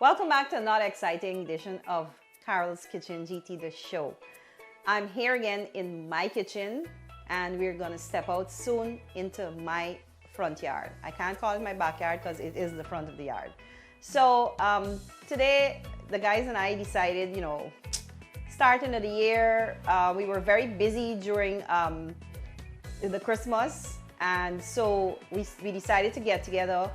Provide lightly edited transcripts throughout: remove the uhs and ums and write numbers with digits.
Welcome back to another exciting edition of Carol's Kitchen GT, the show. I'm here again in my kitchen and we're gonna step out soon into my front yard. I can't call it my backyard because it is the front of the yard. So today the guys and I decided, starting of the year, we were very busy during the Christmas, and so we decided to get together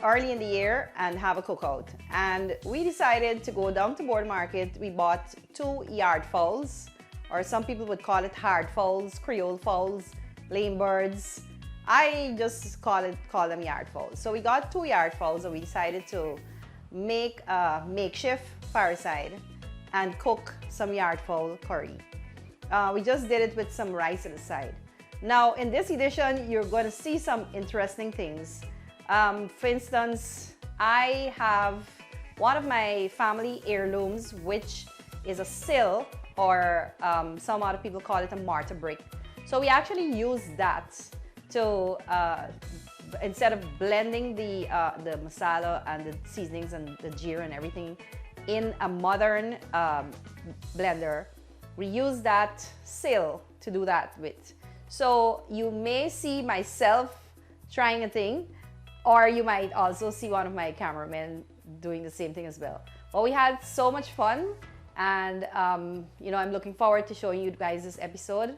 early in the year and have a cookout. And we decided to go down to Board Market. We bought 2 yard fowls, or some people would call it hard fowls, creole fowls, lame birds. I just call them yard fowls. So we got 2 yard fowls and we decided to make a makeshift fireside and cook some yard fowl curry. We just did it with some rice on the side. Now in this edition, you're going to see some interesting things. For instance, I have one of my family heirlooms, which is a sill, or some other people call it a mortar brick. So we actually use that to, instead of blending the masala and the seasonings and the jeera and everything in a modern blender, we use that sill to do that with. So you may see myself trying a thing, or you might also see one of my cameramen doing the same thing as well. Well, we had so much fun, and I'm looking forward to showing you guys this episode.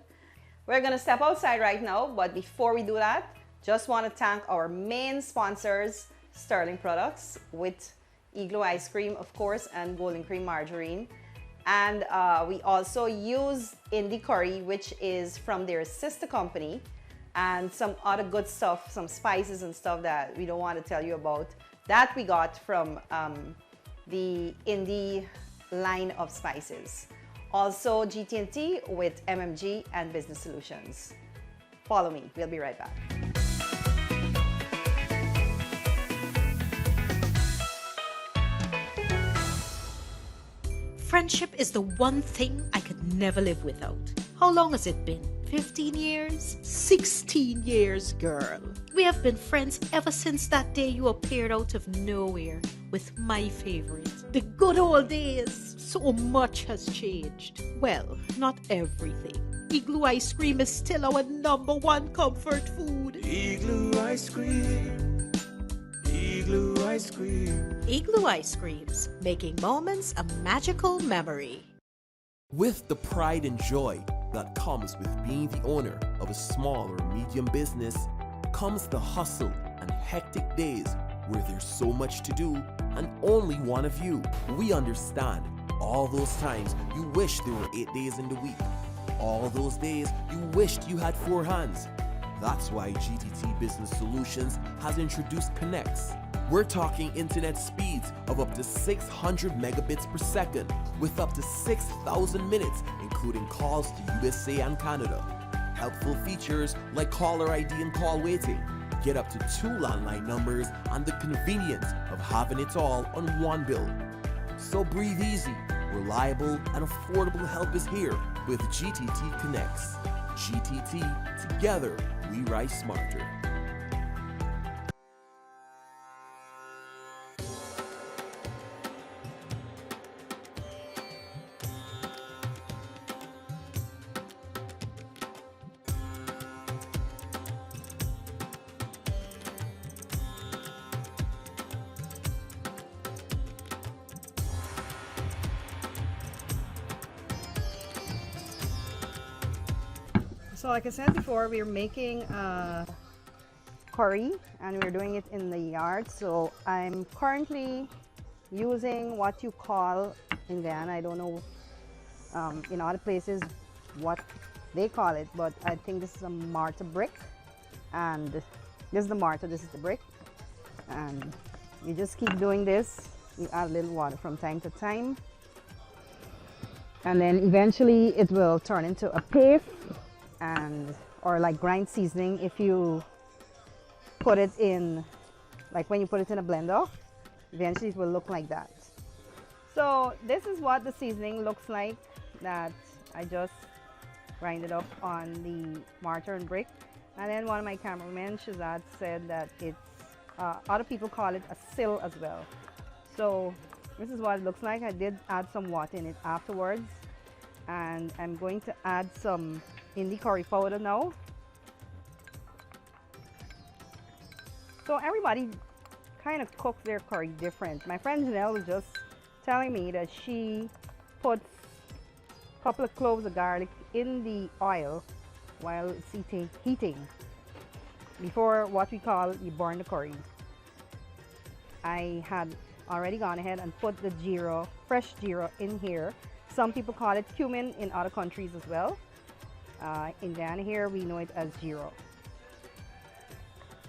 We're gonna step outside right now, but before we do that, just want to thank our main sponsors, Sterling Products, with Igloo Ice Cream, of course, and Golden Cream Margarine. And we also use Indie Curry, which is from their sister company, and some other good stuff, some spices and stuff that we don't want to tell you about, that we got from the Indie line of spices. Also GT&T with MMG and Business Solutions. Follow me, we'll be right back. Friendship is the one thing I could never live without. How long has it been? 15 years? 16 years, girl. We have been friends ever since that day you appeared out of nowhere with my favorite. The good old days. So much has changed. Well, not everything. Igloo ice cream is still our #1 comfort food. Igloo ice cream. Igloo ice cream. Igloo ice creams, making moments a magical memory. With the pride and joy that comes with being the owner of a small or medium business comes the hustle and hectic days where there's so much to do and only one of you. We understand all those times you wish there were 8 days in the week. All those days you wished you had 4 hands. That's why GTT Business Solutions has introduced Connects. We're talking internet speeds of up to 600 megabits per second with up to 6,000 minutes, including calls to USA and Canada. Helpful features like caller ID and call waiting. Get up to 2 landline numbers and the convenience of having it all on one bill. So breathe easy. Reliable and affordable help is here with GTT Connects. GTT, together we rise smarter. So like I said before, we're making curry and we're doing it in the yard. So I'm currently using what you call in Guyana, I don't know in other places what they call it, but I think this is a mortar brick, and this is the mortar, this is the brick, and you just keep doing this. You add a little water from time to time, and then eventually it will turn into a paste, or like grind seasoning if you put it in, like when you put it in a blender, eventually it will look like that. So this is what the seasoning looks like that I just grinded up on the mortar and brick. And then one of my cameramen, Shazad, said that it's, other people call it a sill as well. So this is what it looks like. I did add some water in it afterwards, and I'm going to add some Indie curry powder now. So everybody kind of cooks their curry different. My friend Janelle was just telling me that she puts a couple of cloves of garlic in the oil while it's heating before what we call you burn the curry. I had already gone ahead and put the jeera, fresh jeera in here. Some people call it cumin in other countries as well. In Ghana here we know it as jeera.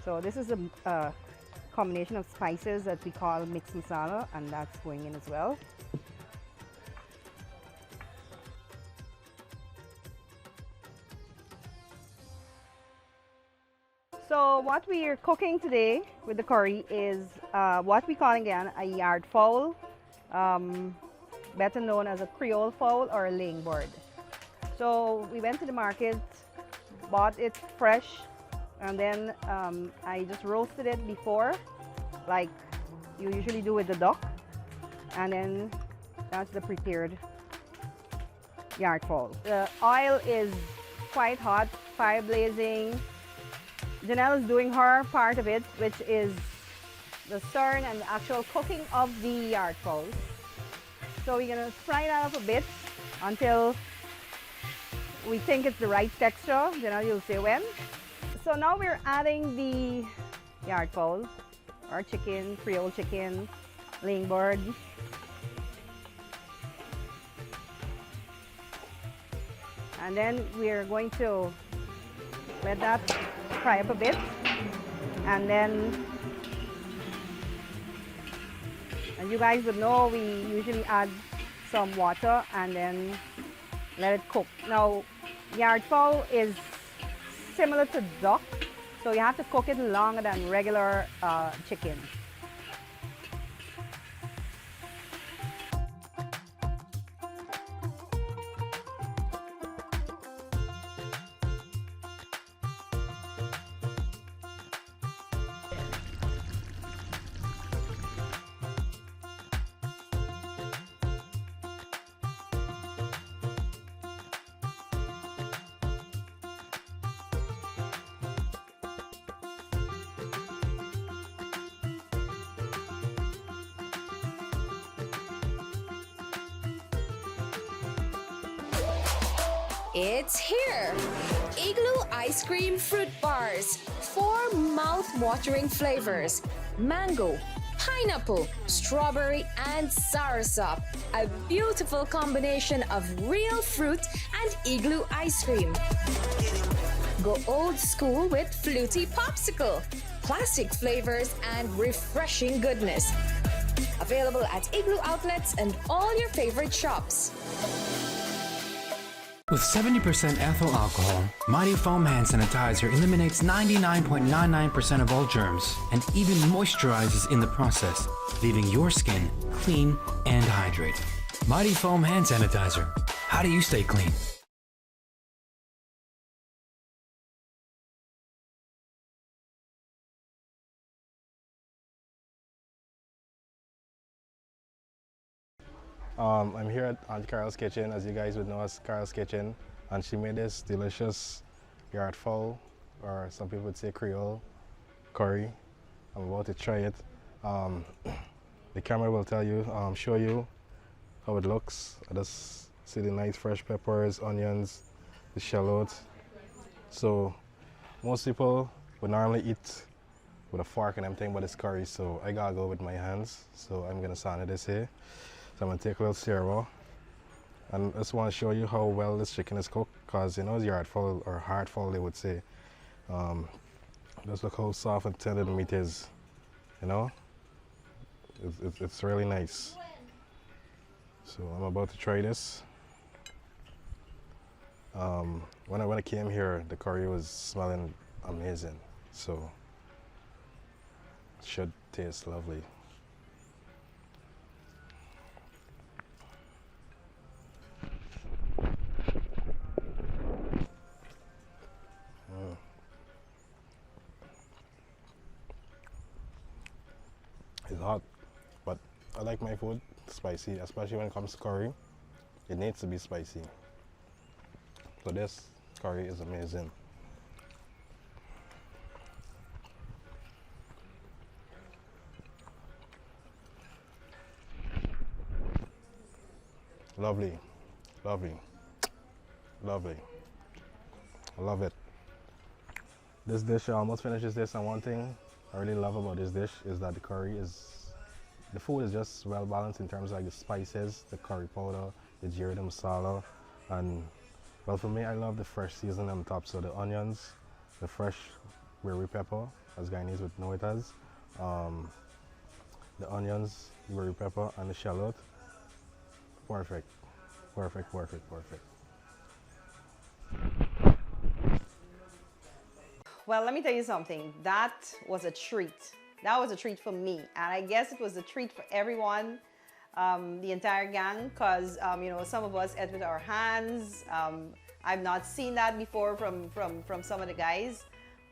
So this is a combination of spices that we call mixed masala, and that's going in as well. So what we are cooking today with the curry is what we call in Ghana a yard fowl, better known as a creole fowl or a laying bird. So we went to the market, bought it fresh, and then I just roasted it before, like you usually do with the duck, and then that's the prepared yard fowl. The oil is quite hot, fire blazing. Janelle is doing her part of it, which is the stirring and the actual cooking of the yard fowl. So we're gonna fry that up a bit until we think it's the right texture. Janelle, you'll say when. So now we're adding the yard fowl, or chicken, creole chicken, laying bird. And then we're going to let that fry up a bit, and then, as you guys would know, we usually add some water and then let it cook. Now, yard fowl is similar to duck, so you have to cook it longer than regular chicken. It's here! Igloo Ice Cream Fruit Bars. 4 mouth-watering flavors. Mango, pineapple, strawberry, and soursop. A beautiful combination of real fruit and igloo ice cream. Go old school with fluty popsicle. Classic flavors and refreshing goodness. Available at Igloo outlets and all your favorite shops. With 70% ethyl alcohol, Mighty Foam Hand Sanitizer eliminates 99.99% of all germs and even moisturizes in the process, leaving your skin clean and hydrated. Mighty Foam Hand Sanitizer. How do you stay clean? I'm here at Aunt Carol's Kitchen, as you guys would know as Carol's Kitchen, and she made this delicious yard fowl, or some people would say creole, curry. I'm about to try it. The camera will tell you, show you how it looks. I just see the nice fresh peppers, onions, the shallot. So most people would normally eat with a fork and everything, but it's curry, so I gotta go with my hands. So I'm gonna saute this here. So I'm going to take a little stir, and I just want to show you how well this chicken is cooked, because you know it's yard fowl or hard fowl they would say. Just look how soft and tender the meat is, you know. It's really nice. So I'm about to try this. When I came here, the curry was smelling amazing, so it should taste lovely. It's hot, but I like my food spicy, especially when it comes to curry. It needs to be spicy. So this curry is amazing. Lovely, lovely, lovely. I love it. This dish almost finishes this, and one thing I really love about this dish is that the food is just well balanced in terms of like the spices, the curry powder, the jeera masala, and well, for me, I love the fresh seasoning on top. So the onions, the fresh berry pepper, as Guyanese would know it as, the onions, the berry pepper, and the shallot. Perfect, perfect, perfect, perfect. Well, let me tell you something. That was a treat. That was a treat for me. And I guess it was a treat for everyone, the entire gang, because, you know, some of us ate with our hands. I've not seen that before from some of the guys,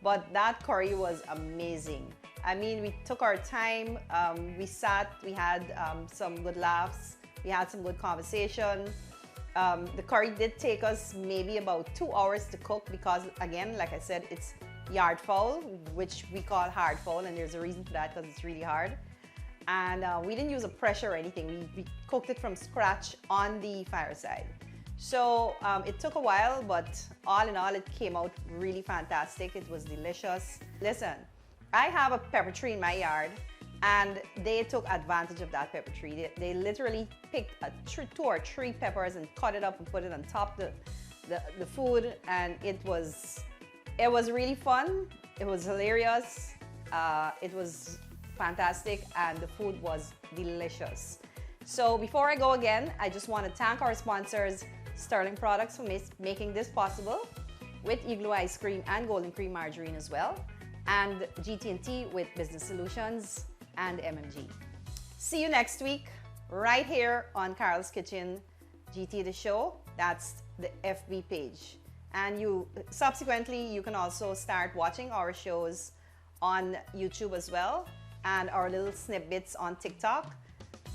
but that curry was amazing. I mean, we took our time. We sat, we had some good laughs. We had some good conversation. The curry did take us maybe about 2 hours to cook because, again, like I said, it's yard fowl, which we call hard fowl, and there's a reason for that because it's really hard. And we didn't use a pressure or anything. We cooked it from scratch on the fireside. So it took a while, but all in all, it came out really fantastic. It was delicious. Listen, I have a pepper tree in my yard, and they took advantage of that pepper tree. They literally picked 2 or 3 peppers and cut it up and put it on top of the food, and it was really fun. It was hilarious. It was fantastic, and the food was delicious. So before I go again, I just want to thank our sponsors, Sterling Products, for making this possible, with Igloo Ice Cream and Golden Cream Margarine as well, and GT&T with Business Solutions and MMG. See you next week right here on Carol's Kitchen GT the show. That's the FB page. And you can also start watching our shows on YouTube as well, and our little snippets on TikTok.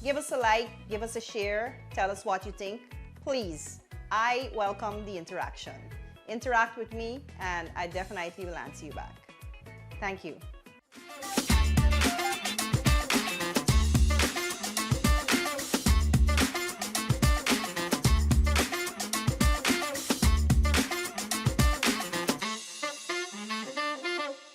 Give us a like, give us a share, tell us what you think. Please, I welcome the interaction. Interact with me, and I definitely will answer you back. Thank you.